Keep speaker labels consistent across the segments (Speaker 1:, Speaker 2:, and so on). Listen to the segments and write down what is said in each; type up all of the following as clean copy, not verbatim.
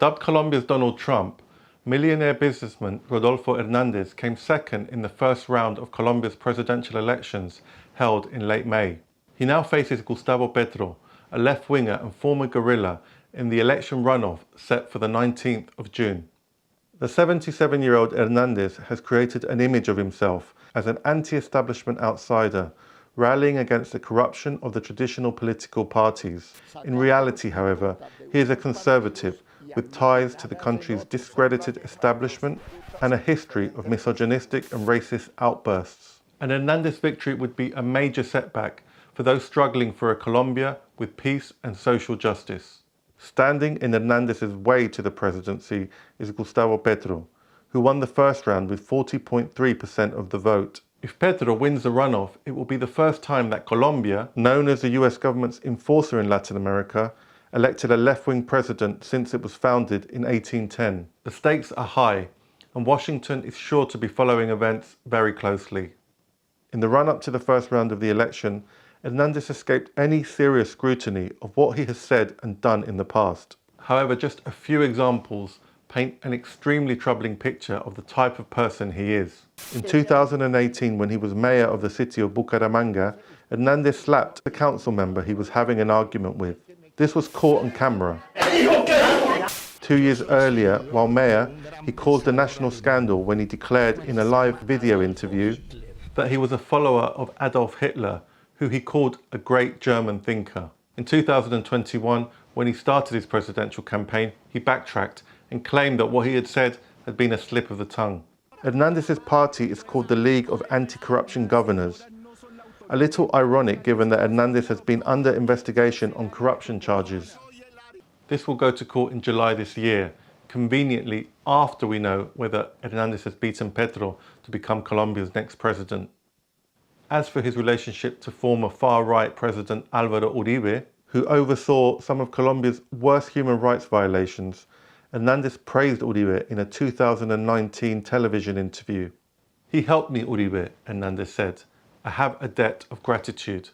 Speaker 1: Dubbed Colombia's Donald Trump, millionaire businessman Rodolfo Hernández came second in the first round of Colombia's presidential elections held in late May. He now faces Gustavo Petro, a left-winger and former guerrilla, in the election runoff set for the 19th of June. The 77-year-old Hernández has created an image of himself as an anti-establishment outsider, rallying against the corruption of the traditional political parties. In reality, however, he is a conservative with ties to the country's discredited establishment and a history of misogynistic and racist outbursts. An Hernández victory would be a major setback for those struggling for a Colombia with peace and social justice. Standing in Hernández's way to the presidency is Gustavo Petro, who won the first round with 40.3% of the vote. If Petro wins the runoff, it will be the first time that Colombia, known as the US government's enforcer in Latin America, elected a left-wing president since it was founded in 1810. The stakes are high, and Washington is sure to be following events very closely. In the run-up to the first round of the election, Hernández escaped any serious scrutiny of what he has said and done in the past. However, just a few examples paint an extremely troubling picture of the type of person he is. In 2018, when he was mayor of the city of Bucaramanga, Hernández slapped a council member he was having an argument with. This was caught on camera. 2 years earlier, while mayor, he caused a national scandal when he declared in a live video interview that he was a follower of Adolf Hitler, who he called a great German thinker. In 2021, when he started his presidential campaign, he backtracked and claimed that what he had said had been a slip of the tongue. Hernández's party is called the League of Anti-Corruption Governors. A little ironic given that Hernández has been under investigation on corruption charges. This will go to court in July this year, conveniently after we know whether Hernández has beaten Petro to become Colombia's next president. As for his relationship to former far-right President Álvaro Uribe, who oversaw some of Colombia's worst human rights violations, Hernández praised Uribe in a 2019 television interview. "He helped me, Uribe," Hernández said. "I have a debt of gratitude."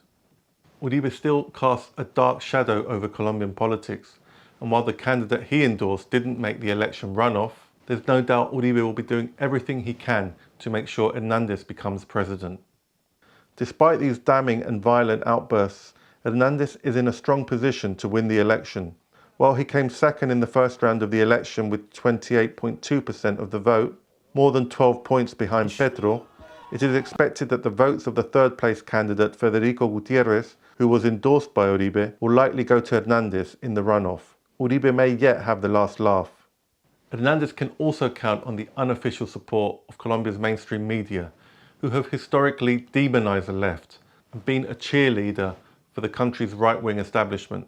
Speaker 1: Uribe still casts a dark shadow over Colombian politics, and while the candidate he endorsed didn't make the election runoff, there's no doubt Uribe will be doing everything he can to make sure Hernández becomes president. Despite these damning and violent outbursts, Hernández is in a strong position to win the election. While he came second in the first round of the election with 28.2% of the vote, more than 12 points behind Petro, it is expected that the votes of the third-place candidate Federico Gutiérrez, who was endorsed by Uribe, will likely go to Hernández in the runoff. Uribe may yet have the last laugh. Hernández can also count on the unofficial support of Colombia's mainstream media, who have historically demonized the left and been a cheerleader for the country's right-wing establishment.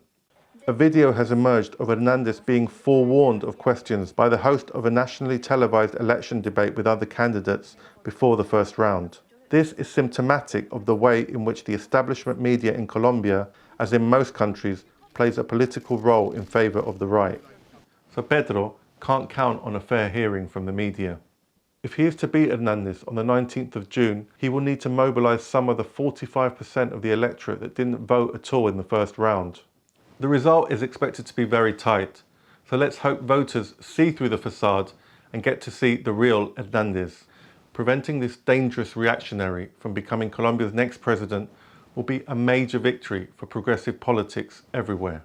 Speaker 1: A video has emerged of Hernández being forewarned of questions by the host of a nationally televised election debate with other candidates before the first round. This is symptomatic of the way in which the establishment media in Colombia, as in most countries, plays a political role in favor of the right. So Petro can't count on a fair hearing from the media. If he is to beat Hernández on the 19th of June, he will need to mobilise some of the 45% of the electorate that didn't vote at all in the first round. The result is expected to be very tight, so let's hope voters see through the facade and get to see the real Hernández. Preventing this dangerous reactionary from becoming Colombia's next president will be a major victory for progressive politics everywhere.